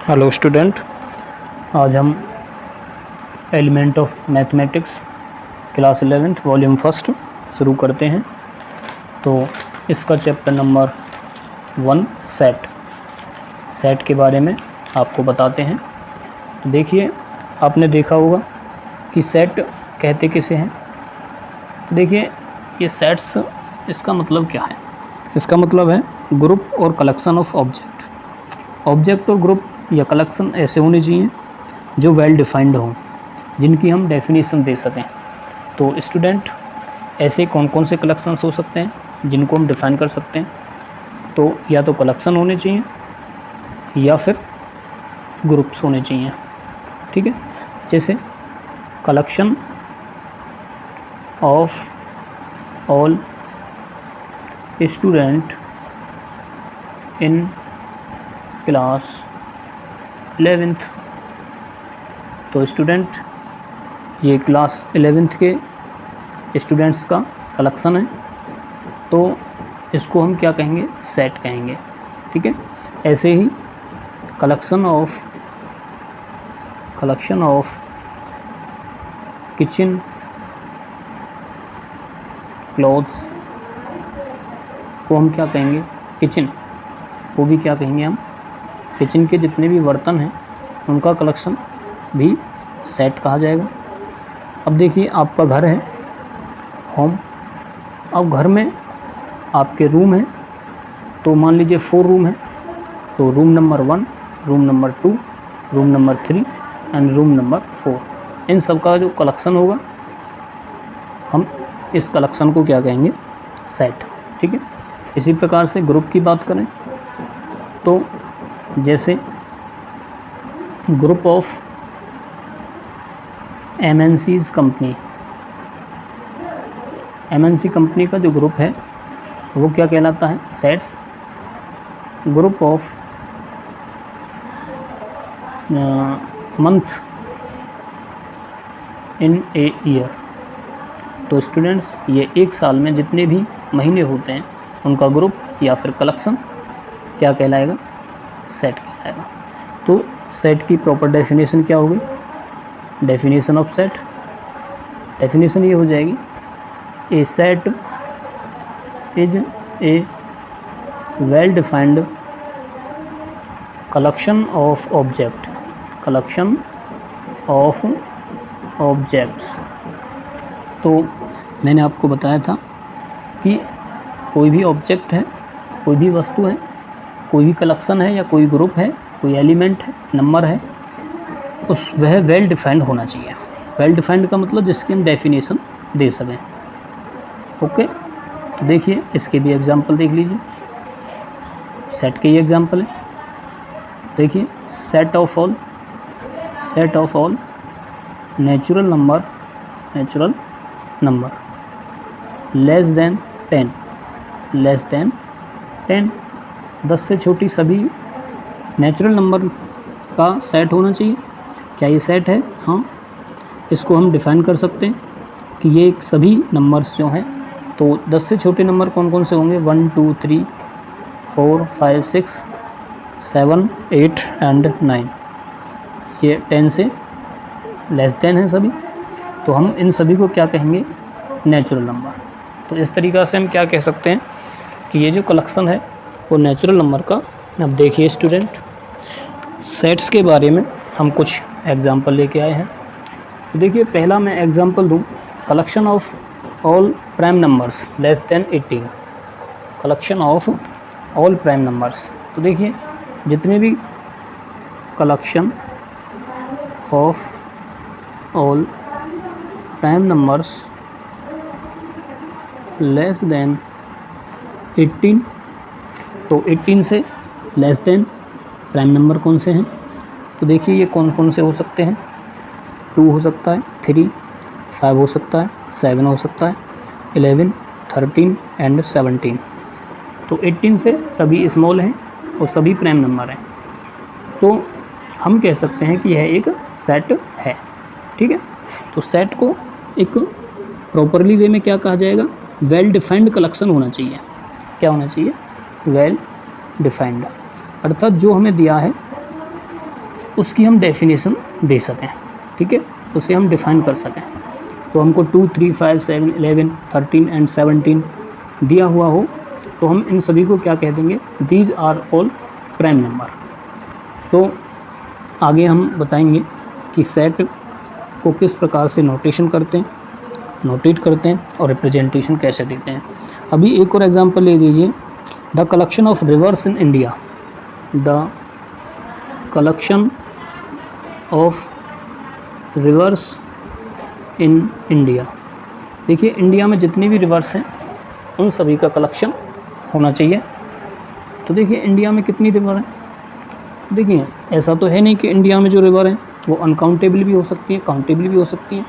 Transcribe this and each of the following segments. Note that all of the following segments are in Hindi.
हेलो स्टूडेंट, आज हम element of mathematics class 11th volume first शुरू करते हैं। तो इसका चैप्टर नंबर 1 सेट के बारे में आपको बताते हैं। तो देखिए, आपने देखा होगा कि सेट कहते किसे हैं। तो देखिए, ये सेट्स, इसका मतलब क्या है? इसका मतलब है ग्रुप और कलेक्शन ऑफ ऑब्जेक्ट और ग्रुप या कलेक्शन ऐसे होने चाहिए जो वेल डिफाइंड हों, जिनकी हम डेफिनेशन दे सकें। तो स्टूडेंट, ऐसे कौन कौन से कलेक्शंस हो सकते हैं जिनको हम डिफ़ाइन कर सकते हैं? तो या तो कलेक्शन होने चाहिए या फिर ग्रुप्स होने चाहिए। ठीक है, जैसे collection of all student in class 11th। तो स्टूडेंट, ये क्लास 11th के स्टूडेंट्स का कलेक्शन है, तो इसको हम क्या कहेंगे? सेट कहेंगे। ठीक है, ऐसे ही कलेक्शन ऑफ किचन क्लॉथ्स को हम क्या कहेंगे? किचन को भी क्या कहेंगे हम? किचन के जितने भी बर्तन हैं उनका कलेक्शन भी सेट कहा जाएगा। अब देखिए, आपका घर है, होम। अब घर में आपके रूम है, तो मान लीजिए 4 रूम है, तो room number 1, room number 2, room number 3 and room number 4, इन सब का जो कलेक्शन होगा, हम इस कलेक्शन को क्या कहेंगे? सेट। ठीक है, इसी प्रकार से ग्रुप की बात करें तो जैसे group of MNC's company, MNC company का जो ग्रुप है वो क्या कहलाता है? Sets. Group of month in a year. तो स्टूडेंट्स, ये एक साल में जितने भी महीने होते हैं उनका ग्रुप या फिर कलेक्शन क्या कहलाएगा? सेट कहलाएगा। तो सेट की प्रॉपर डेफिनेशन क्या होगी? डेफिनेशन ऑफ सेट, डेफिनेशन ये हो जाएगी, a set is a well defined collection of objects. तो मैंने आपको बताया था कि कोई भी ऑब्जेक्ट है, कोई भी वस्तु है, कोई भी कलेक्शन है या कोई ग्रुप है, कोई एलिमेंट है, नंबर है, वह वेल डिफाइंड होना चाहिए। वेल डिफाइंड का मतलब जिसकी हम डेफिनेशन दे सकें। ओके, तो देखिए, इसके भी एग्जांपल देख लीजिए। सेट के ही एग्जांपल है। देखिए, set of all natural number less than 10, 10 से छोटी सभी नेचुरल नंबर का सेट होना चाहिए। क्या ये सेट है? हाँ, इसको हम डिफ़ाइन कर सकते हैं कि ये सभी नंबर्स जो हैं, तो 10 से छोटे नंबर कौन कौन से होंगे? 1 2 3 4 5 6 7 8 एंड 9। ये 10 से लेस देन है सभी, तो हम इन सभी को क्या कहेंगे? Natural number. तो इस तरीक़ा से हम क्या कह सकते हैं कि ये जो कलेक्शन है वो नेचुरल नंबर का। अब देखिए स्टूडेंट, सेट्स के बारे में हम कुछ एग्जांपल लेके आए हैं। तो देखिए, पहला मैं एग्जांपल दूं, collection of all prime numbers less than 18। Collection of all prime numbers. तो देखिए, जितने भी collection of all prime numbers less than 18, तो 18 से लेस देन प्राइम नंबर कौन से हैं? तो देखिए, ये कौन कौन से हो सकते हैं? 2 हो सकता है, 3, 5 हो सकता है, 7 हो सकता है, 11, 13 एंड 17। तो 18 से सभी स्मॉल हैं और सभी प्राइम नंबर हैं, तो हम कह सकते हैं कि यह एक सेट है। ठीक है, तो सेट को एक प्रॉपरली वे में क्या कहा जाएगा? वेल डिफाइंड कलेक्शन होना चाहिए। क्या होना चाहिए? वेल डिफाइंड, अर्थात जो हमें दिया है उसकी हम डेफिनेशन दे सकें, ठीक है, उसे हम डिफ़ाइन कर सकें। तो हमको 2, 3, 5, 7, 11, 13 एंड 17 दिया हुआ हो तो हम इन सभी को क्या कह देंगे, these are all prime number. तो आगे हम बताएंगे कि सेट को किस प्रकार से नोटेट करते हैं और रिप्रेजेंटेशन कैसे देते हैं। अभी एक और एग्जांपल ले लीजिए, the collection of reverse in India. The collection of reverse in India. देखिए इंडिया में जितनी भी रिवर्स हैं उन सभी का कलेक्शन होना चाहिए। तो देखिए इंडिया में कितनी रिवर हैं, देखिए ऐसा तो है नहीं कि इंडिया में जो रिवर हैं वो अनकाउंटेबल भी हो सकती हैं, काउंटेबल भी हो सकती हैं,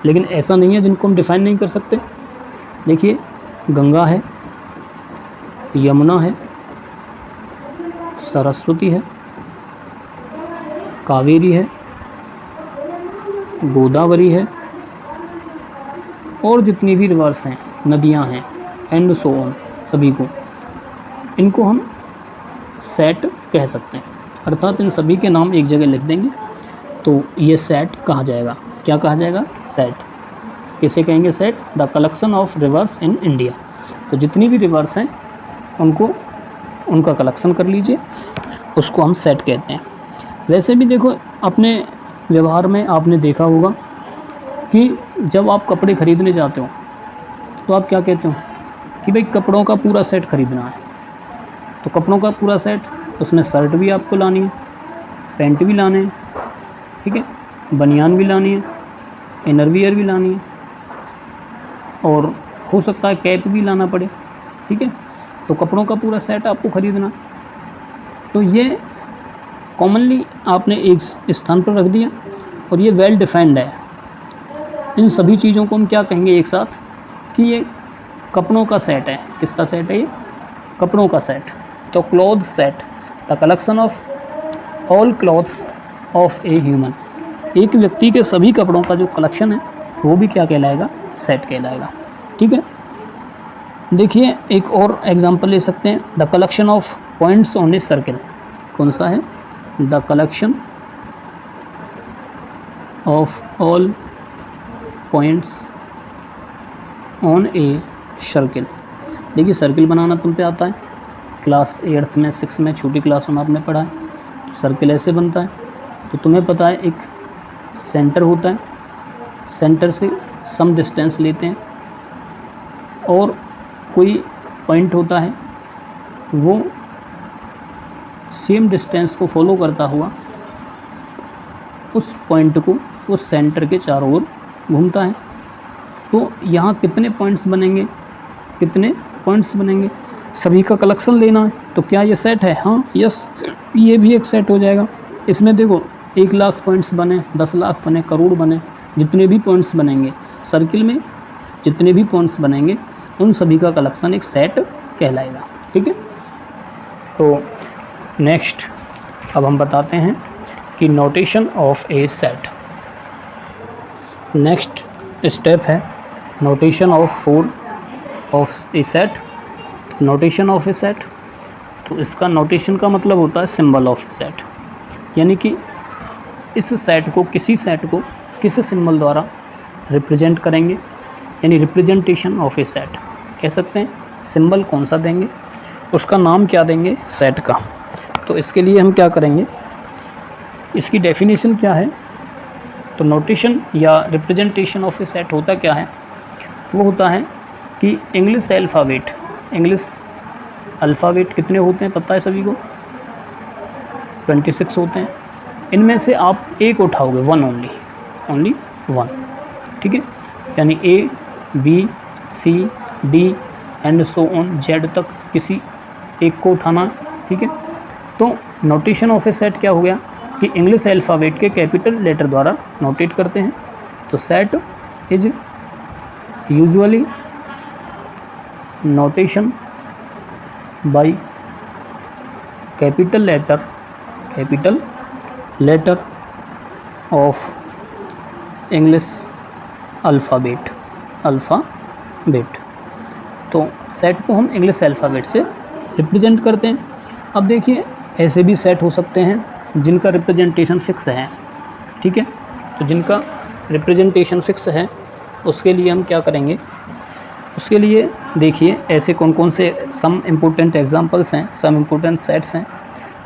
लेकिन ऐसा नहीं है जिनको हम डिफ़ाइन नहीं कर सकते। देखिए गंगा है, यमुना है, सरस्वती है, कावेरी है, गोदावरी है, और जितनी भी रिवर्स हैं, नदियां हैं, एंड सो ऑन, सभी को, इनको हम सेट कह सकते हैं। अर्थात इन सभी के नाम एक जगह लिख देंगे तो ये सेट कहा जाएगा। क्या कहा जाएगा, सेट। किसे कहेंगे, set. The collection of reverse in India. तो जितनी भी रिवर्स हैं उनको उनका कलेक्शन कर लीजिए, उसको हम सेट कहते हैं। वैसे भी देखो अपने व्यवहार में आपने देखा होगा कि जब आप कपड़े ख़रीदने जाते हो तो आप क्या कहते हो कि भाई कपड़ों का पूरा सेट ख़रीदना है। तो कपड़ों का पूरा सेट, उसमें शर्ट भी आपको लानी है, पैंट भी लाने हैं, ठीक है, बनियान भी लानी है, इनर वियर भी लानी है, और हो सकता है कैप भी लाना पड़े, ठीक है। तो कपड़ों का पूरा सेट आपको ख़रीदना। तो ये कॉमनली आपने एक स्थान पर रख दिया और ये वेल डिफाइंड है। इन सभी चीज़ों को हम क्या कहेंगे एक साथ कि ये कपड़ों का सेट है। किसका सेट है, ये कपड़ों का सेट। तो cloth set, the collection of all clothes of a human. एक व्यक्ति के सभी कपड़ों का जो कलेक्शन है वो भी क्या कहलाएगा, सेट कहलाएगा, ठीक है। देखिए एक और एग्जांपल ले सकते हैं, the collection of points on a circle. कौन सा है, the collection of all points on a circle. देखिए सर्किल बनाना तुम पे आता है, क्लास 8th में 6th में छोटी क्लासों में आपने पढ़ा है। तो सर्किल ऐसे बनता है। तो तुम्हें पता है एक सेंटर होता है, सेंटर से सम डिस्टेंस लेते हैं, और कोई पॉइंट होता है वो सेम डिस्टेंस को फॉलो करता हुआ उस पॉइंट को उस सेंटर के चारों ओर घूमता है। तो यहाँ कितने पॉइंट्स बनेंगे, कितने पॉइंट्स बनेंगे, सभी का कलेक्शन लेना है। तो क्या ये सेट है, हाँ यस, ये भी एक सेट हो जाएगा। इसमें देखो 1 लाख पॉइंट्स बने, 10 लाख बने, करोड़ बने, जितने भी पॉइंट्स बनेंगे सर्किल में, जितने भी पॉइंट्स बनेंगे उन सभी का कलेक्शन एक सेट कहलाएगा, ठीक है। तो नेक्स्ट अब हम बताते हैं कि notation of a set. Next step है notation of a set. Notation of a set, तो इसका नोटेशन का मतलब होता है सिंबल ऑफ ए सेट, यानी कि इस सेट को, किसी सेट को किस सिंबल द्वारा रिप्रेजेंट करेंगे, यानी रिप्रेजेंटेशन ऑफ ए सेट कह सकते हैं। सिंबल कौन सा देंगे, उसका नाम क्या देंगे सेट का। तो इसके लिए हम क्या करेंगे, इसकी डेफिनेशन क्या है। तो नोटेशन या रिप्रेजेंटेशन ऑफ ए सेट होता क्या है, वो होता है कि इंग्लिश अल्फ़ाबेट कितने होते हैं पता है सभी को, 26 होते हैं। इनमें से आप एक उठाओगे, वन ओनली वन, ठीक है। यानी A, B, C, D and so on Z तक किसी एक को उठाना, ठीक है। तो नोटेशन ऑफ ए सेट क्या हो गया कि इंग्लिश अल्फ़ाबेट के कैपिटल लेटर द्वारा नोटेट करते हैं। तो set is usually notation by capital letter of English alphabet. तो सेट को हम इंग्लिश अल्फ़ाबेट से रिप्रेजेंट करते हैं। अब देखिए ऐसे भी सेट हो सकते हैं जिनका रिप्रेजेंटेशन फिक्स है, ठीक है। तो जिनका रिप्रेजेंटेशन फिक्स है उसके लिए हम क्या करेंगे, उसके लिए देखिए ऐसे कौन कौन से सम इम्पोर्टेंट एग्जांपल्स हैं, सम इम्पोर्टेंट सेट्स हैं।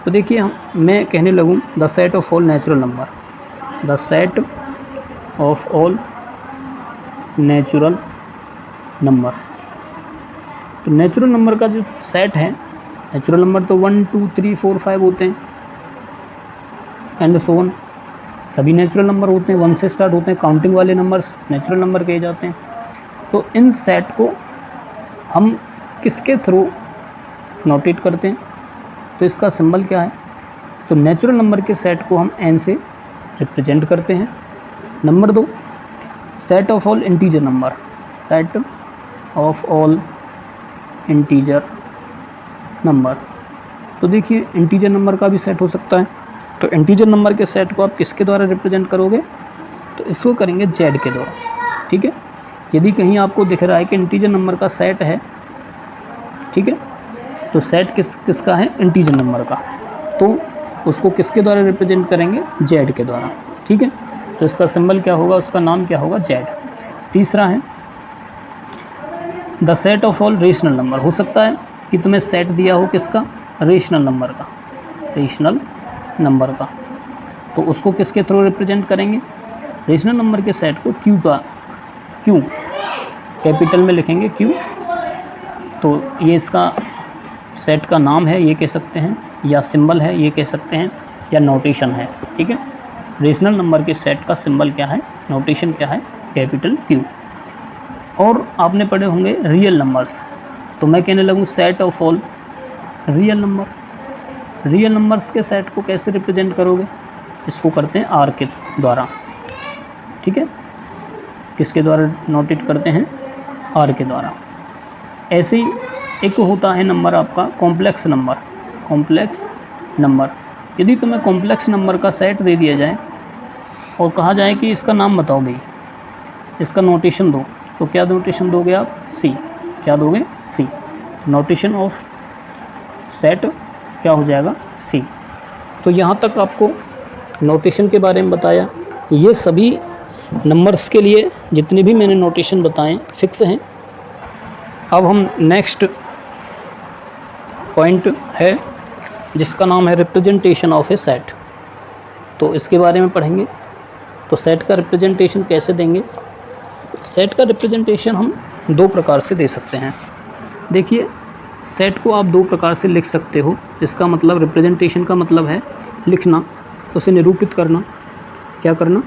तो देखिए मैं कहने लगूँ the set of all natural number, the set of all natural number. तो नेचुरल नंबर का जो सेट है, नेचुरल नंबर तो 1 2 3 4 5 होते हैं एंड सो ऑन, सभी नेचुरल नंबर होते हैं, 1 से स्टार्ट होते हैं, काउंटिंग वाले नंबर्स नेचुरल नंबर कहे जाते हैं। तो इन सेट को हम किसके थ्रू नोटेट करते हैं, तो इसका सिंबल क्या है, तो नेचुरल नंबर के सेट को हम n से रिप्रेजेंट करते हैं। Number 2, set of all integer number, set of all integer number. तो देखिए इंटीजर नंबर का भी सेट हो सकता है, तो इंटीजर नंबर के सेट को आप किसके द्वारा रिप्रेजेंट करोगे, तो इसको करेंगे z के द्वारा, ठीक है। यदि कहीं आपको दिख रहा है कि इंटीजर नंबर का सेट है, ठीक है, तो सेट किसका है, इंटीजर नंबर का, तो उसको किसके द्वारा रिप्रेजेंट करेंगे, z के द्वारा, ठीक है। तो इसका सिंबल क्या होगा, उसका नाम क्या होगा, z। तीसरा है the set of all rational number. हो सकता है कि तुम्हें सेट दिया हो किसका, रेशनल नंबर का, रेशनल नंबर का, तो उसको किसके थ्रू रिप्रेजेंट करेंगे, रेशनल नंबर के सेट को q का, q कैपिटल में लिखेंगे q। तो ये इसका सेट का नाम है, ये कह सकते हैं, या सिंबल है ये कह सकते हैं, या नोटेशन है, ठीक है। रेशनल नंबर के सेट का सिंबल क्या है, नोटेशन क्या है, कैपिटल Q। और आपने पढ़े होंगे रियल नंबर्स, तो मैं कहने लगूँ set of all real number. Real numbers के सेट को कैसे रिप्रेजेंट करोगे, इसको करते हैं R के द्वारा, ठीक है, किसके द्वारा नोटेट करते हैं, R के द्वारा। ऐसे ही एक होता है नंबर आपका कॉम्प्लेक्स नंबर, कॉम्प्लेक्स नंबर। यदि तुम्हें कॉम्प्लेक्स नंबर का सेट दे दिया जाए और कहा जाए कि इसका नाम बताओ भाई, इसका नोटेशन दो, तो क्या नोटेशन दोगे आप, C। क्या दोगे, C। नोटेशन ऑफ सेट क्या हो जाएगा, C। तो यहाँ तक आपको नोटेशन के बारे में बताया। ये सभी नंबर्स के लिए जितने भी मैंने नोटेशन बताएं फिक्स हैं। अब हम नेक्स्ट पॉइंट है जिसका नाम है रिप्रेजेंटेशन ऑफ ए सेट, तो इसके बारे में पढ़ेंगे। तो सेट का रिप्रेजेंटेशन कैसे देंगे, सेट का रिप्रेजेंटेशन हम दो प्रकार से दे सकते हैं। देखिए सेट को आप दो प्रकार से लिख सकते हो, इसका मतलब रिप्रेजेंटेशन का मतलब है लिखना, उसे निरूपित करना, क्या करना,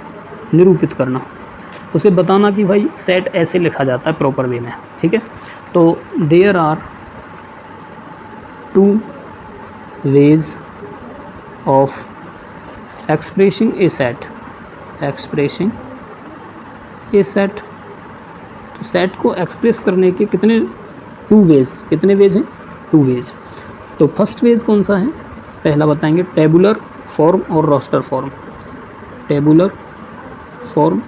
निरूपित करना, उसे बताना कि भाई सेट ऐसे लिखा जाता है प्रॉपर वे में, ठीक है। तो there are two ways of expressing a set, expressing a set। तो सेट को एक्सप्रेस करने के कितने टू वेज, कितने वेज हैं, टू वेज। तो फर्स्ट वेज कौन सा है, पहला बताएंगे टेबुलर फॉर्म और रोस्टर फॉर्म, टेबुलर फॉर्म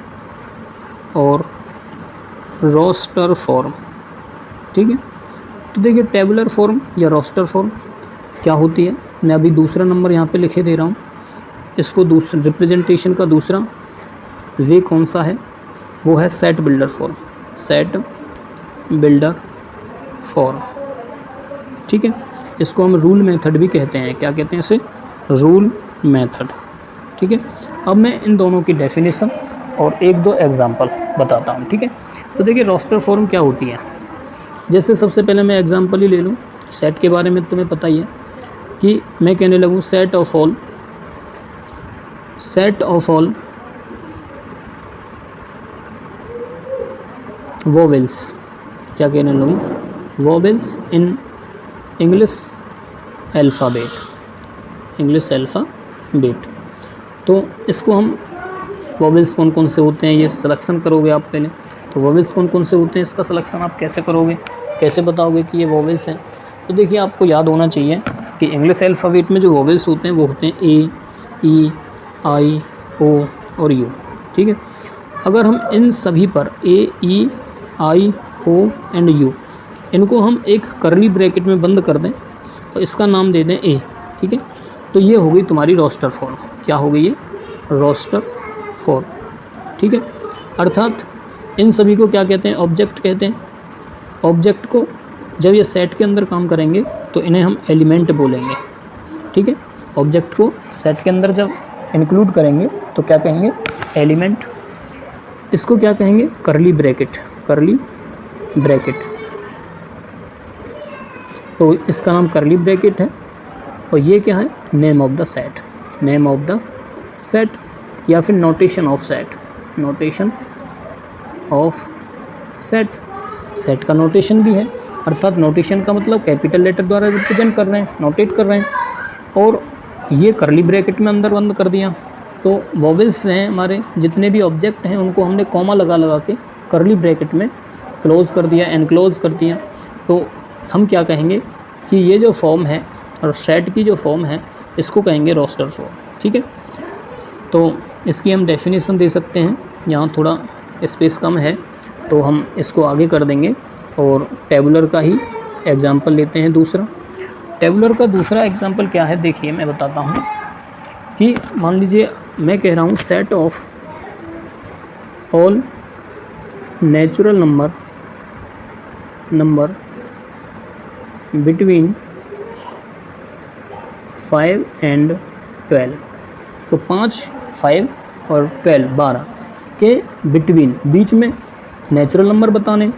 और रोस्टर फॉर्म, ठीक है। तो देखिए टेबुलर फॉर्म या रोस्टर फॉर्म क्या होती है, मैं अभी दूसरा नंबर यहाँ पे लिखे दे रहा हूँ, इसको दूसरा रिप्रेजेंटेशन का दूसरा वे कौन सा है, वो है set builder form, set builder form, ठीक है। इसको हम रूल मेथड भी कहते हैं, क्या कहते हैं इसे, रूल मेथड, ठीक है। अब मैं इन दोनों की डेफिनेशन और एक दो एग्जांपल बताता हूँ, ठीक है। तो देखिए रोस्टर फॉर्म क्या होती है, जैसे सबसे पहले मैं एग्जांपल ही ले लूँ, सेट के बारे में तुम्हें पता ही है कि मैं कहने लगूँ सेट ऑफ ऑल वोवेल्स, क्या कहने लगूँ, vowels in English alphabet, English alphabet. तो इसको हम वोवेल्स कौन कौन से होते हैं ये सिलेक्शन करोगे आप पहले। तो वोवेल्स कौन कौन से होते हैं, इसका सिलेक्शन आप कैसे करोगे, कैसे बताओगे कि ये वोवेल्स हैं। तो देखिए आपको याद होना चाहिए कि इंग्लिश अल्फ़ाबेट में जो वोवेल्स होते हैं वो होते हैं ए, ई, आई, ओ और यू, ठीक है। अगर हम इन सभी पर ए, ई, आई, ओ एंड यू, इनको हम एक करली ब्रैकेट में बंद कर दें तो इसका नाम दे दें ए, ठीक है। तो ये हो गई तुम्हारी रोस्टर फॉर्म। क्या हो गई ये? Roster form. ठीक है, अर्थात इन सभी को क्या कहते हैं? ऑब्जेक्ट कहते हैं। ऑब्जेक्ट को जब ये सेट के अंदर काम करेंगे तो इन्हें हम एलिमेंट बोलेंगे। ठीक है, ऑब्जेक्ट को सेट के अंदर जब इंक्लूड करेंगे तो क्या कहेंगे? एलिमेंट। इसको क्या कहेंगे? करली ब्रैकेट। करली ब्रैकेट, तो इसका नाम करली ब्रैकेट है। और ये क्या है? Name of the set. Name of the set या फिर notation of set. Notation of set. Set का नोटेशन भी है, अर्थात नोटेशन का मतलब कैपिटल लेटर द्वारा रिप्रेजेंट कर रहे हैं, नोटेट कर रहे हैं। और ये करली ब्रैकेट में अंदर बंद कर दिया। तो वॉवेल्स हैं हमारे, जितने भी ऑब्जेक्ट हैं उनको हमने कॉमा लगा लगा के करली ब्रैकेट में क्लोज़ कर दिया, एनक्लोज कर दिया। तो हम क्या कहेंगे कि ये जो फॉर्म है और सेट की जो फॉर्म है इसको कहेंगे रोस्टर फॉर्म। ठीक है, तो इसकी हम डेफिनेशन दे सकते हैं। यहाँ थोड़ा स्पेस कम है तो हम इसको आगे कर देंगे और टेबुलर का ही एग्जांपल लेते हैं दूसरा। टेबुलर का दूसरा एग्जांपल क्या है? देखिए मैं बताता हूँ कि मान लीजिए मैं कह रहा हूँ set of all natural number between 5 and 12। तो 5, 5 और 12 के बिटवीन, बीच में नेचुरल नंबर बताने।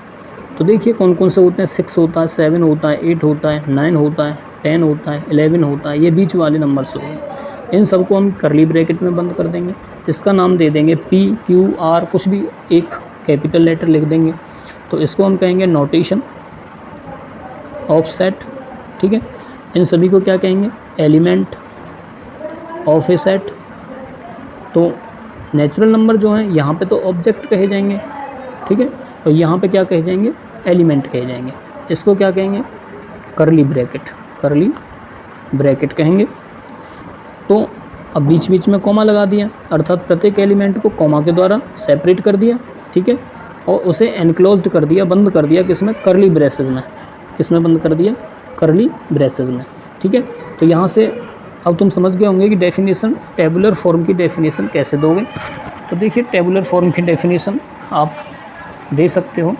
तो देखिए कौन कौन से होते हैं? 6 होता है, 7 होता है, 8 होता है, 9 होता है, 10 होता है, 11 होता है। ये बीच वाले नंबर्स हो गए। इन सबको हम करली ब्रैकेट में बंद कर देंगे। इसका नाम दे देंगे P, Q, R, कुछ भी एक कैपिटल लेटर लिख देंगे। तो इसको हम कहेंगे नोटेशन ऑफ सेट। ठीक है, इन सभी को क्या कहेंगे? Element of a set. तो नेचुरल नंबर जो हैं यहाँ पे तो ऑब्जेक्ट कहे जाएंगे। ठीक है, और यहाँ पे क्या कहे जाएंगे? एलिमेंट कहे जाएंगे। इसको क्या कहेंगे? करली ब्रैकेट। करली ब्रैकेट कहेंगे। तो अब बीच बीच में कॉमा लगा दिया, अर्थात प्रत्येक एलिमेंट को कॉमा के द्वारा सेपरेट कर दिया। ठीक है, और उसे एनक्लोज्ड कर दिया, बंद कर दिया किसमें? करली ब्रेसेस में। किसमें बंद कर दिया? करली ब्रेसेस में। ठीक है, तो यहाँ से अब तुम समझ गए होंगे कि डेफिनेशन, टेबुलर फॉर्म की डेफिनेशन कैसे दोगे। तो देखिए टेबुलर फॉर्म की डेफिनेशन आप दे सकते हो।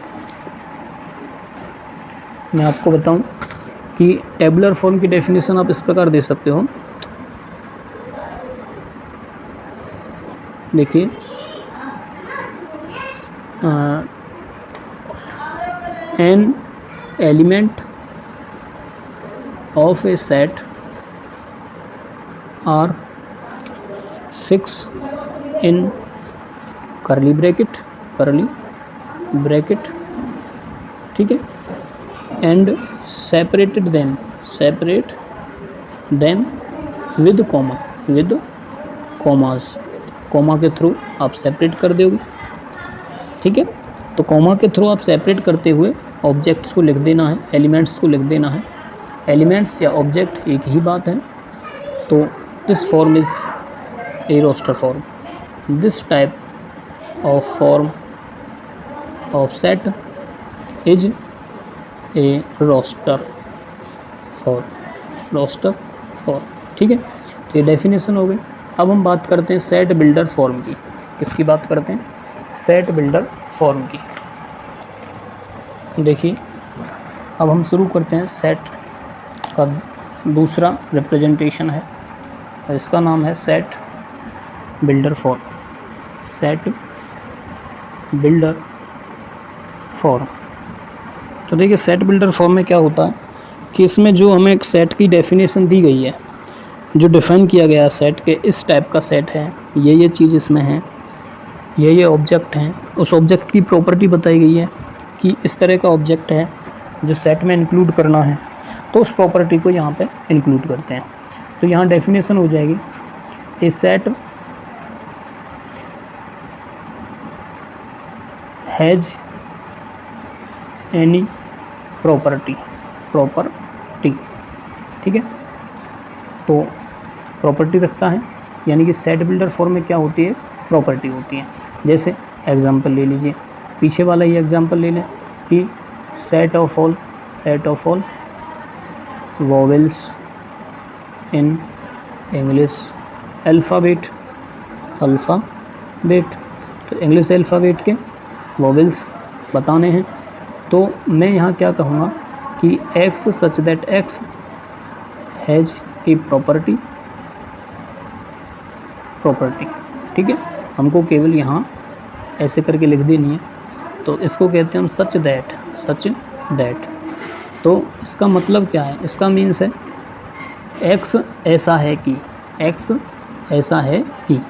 मैं आपको बताऊं कि टेबुलर फॉर्म की डेफिनेशन आप इस प्रकार दे सकते हो। देखिए an element of a set are fixed in curly bracket ठीक है, and separate them with commas, comma के थ्रू आप सेपरेट कर दोगे। ठीक है, तो कॉमा के थ्रू आप सेपरेट करते हुए ऑब्जेक्ट्स को लिख देना है, एलिमेंट्स को लिख देना है। एलिमेंट्स या ऑब्जेक्ट एक ही बात है। तो this form is a roster form. This type of form of set is a roster form. ठीक है, तो ये डेफिनेशन हो गई। अब हम बात करते हैं सेट बिल्डर फॉर्म की। किसकी बात करते हैं? सेट बिल्डर फॉर्म की। देखिए अब हम शुरू करते हैं। सेट का दूसरा रिप्रेजेंटेशन है, इसका नाम है set builder form. Set builder form. तो देखिए सेट बिल्डर फॉर्म में क्या होता है कि इसमें जो हमें एक सेट की डेफिनेशन दी गई है, जो डिफ़ाइन किया गया है सेट के इस टाइप का सेट है, ये चीज़ इसमें है, ये ऑब्जेक्ट हैं, उस ऑब्जेक्ट की प्रॉपर्टी बताई गई है कि इस तरह का ऑब्जेक्ट है जो सेट में इंक्लूड करना है, तो उस प्रॉपर्टी को यहाँ पे इंक्लूड करते हैं। तो यहाँ डेफिनेशन हो जाएगी a set has any property. ठीक है, तो प्रॉपर्टी रखता है, यानी कि सेट बिल्डर फॉर्म में क्या होती है? प्रॉपर्टी होती है। जैसे एग्जांपल ले लीजिए, पीछे वाला ही एग्जांपल ले लें कि set of all vowels in English alphabet, alphabet. तो इंग्लिश अल्फ़ाबेट के वोवेल्स बताने हैं। तो मैं यहाँ क्या कहूँगा कि x such that x has a property, ठीक है। हमको केवल यहाँ ऐसे करके लिख देनी है। तो इसको कहते हैं हम सच दैट। तो इसका मतलब क्या है, इसका मीन्स है एक्स ऐसा है कि, एक्स ऐसा है कि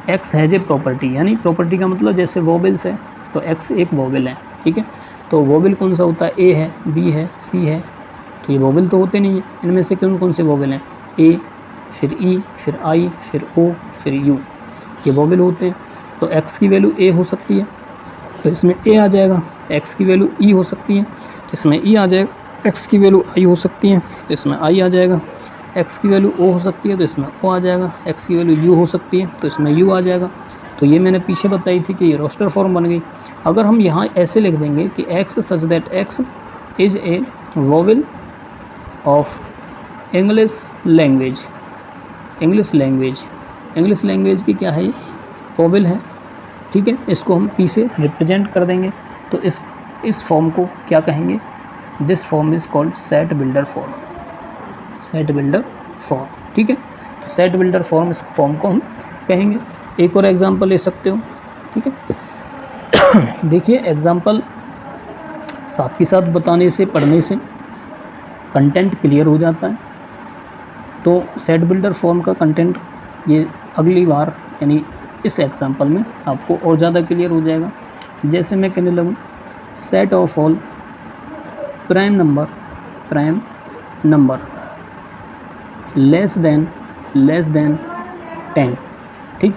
एक्स हैज़ ए प्रॉपर्टी, यानी प्रॉपर्टी का मतलब जैसे वोवेल्स है तो एक्स एक वोवेल है, ठीक है। तो वोवेल कौन सा होता है, ए है, बी है, सी है। तो ये वोवेल तो होते नहीं है, इनमें से कौन कौन से वोवेल हैं, ए, फिर ई, फिर आई, फिर ओ, फिर यू, ये वोवेल होते हैं। तो एक्स की वैल्यू ए हो सकती है तो इसमें ए आ जाएगा, एक्स की वैल्यू ई हो सकती है तो इसमें ई आ जाएगा, एक्स की वैल्यू आई हो सकती है तो इसमें आई आ जाएगा, एक्स की वैल्यू ओ हो सकती है तो इसमें ओ आ जाएगा, एक्स की वैल्यू यू हो सकती है तो इसमें यू आ जाएगा। तो ये मैंने पीछे बताई थी कि ये रोस्टर फॉर्म बन गई। अगर हम यहाँ ऐसे लिख देंगे कि x such that x is a vowel of English language, English language की क्या है, ये वोवेल है, ठीक है। इसको हम पी से रिप्रेजेंट कर देंगे। तो इस फॉर्म को क्या कहेंगे, this form is called set builder form, set builder form, ठीक है। तो सेट बिल्डर फॉर्म, इस फॉर्म को हम कहेंगे। एक और एग्जांपल ले सकते हो, ठीक है। देखिए एग्जांपल साथ के साथ बताने से, पढ़ने से कंटेंट क्लियर हो जाता है। तो सेट बिल्डर फॉर्म का कंटेंट ये अगली बार यानी इस एग्जांपल में आपको और ज़्यादा क्लियर हो जाएगा। जैसे मैं कहने लगूँ set of all prime number less than 10, ठीक।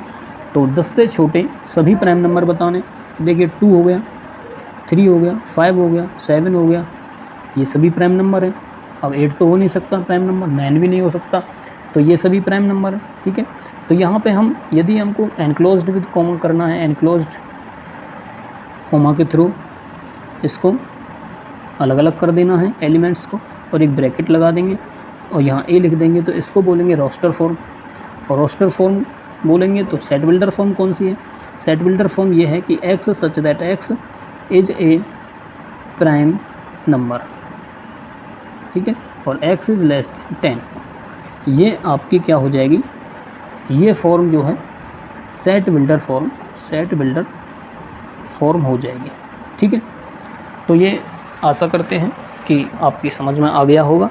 तो 10 से छोटे सभी प्राइम नंबर बताने। देखिए 2 हो गया, 3 हो गया, 5 हो गया, 7 हो गया, ये सभी प्राइम नंबर हैं। अब 8 तो हो नहीं सकता प्राइम नंबर, 9 भी नहीं हो सकता, तो ये सभी प्राइम नंबर है, ठीक है। तो यहाँ पे हम यदि हमको एनक्लोज्ड विद कॉमा करना है, एनक्लोज्ड कॉमा के थ्रू इसको अलग अलग कर देना है एलिमेंट्स को, और एक ब्रैकेट लगा देंगे और यहाँ ए लिख देंगे, तो इसको बोलेंगे रोस्टर फॉर्म। और रोस्टर फॉर्म बोलेंगे तो सेट बिल्डर फॉर्म कौन सी है, सेट बिल्डर फॉर्म ये है कि x such that x is a prime number, ठीक है, और x इज़ लेस देन 10। ये आपकी क्या हो जाएगी, ये फॉर्म जो है सेट बिल्डर फॉर्म हो जाएगी, ठीक है। तो ये आशा करते हैं कि आपकी समझ में आ गया होगा।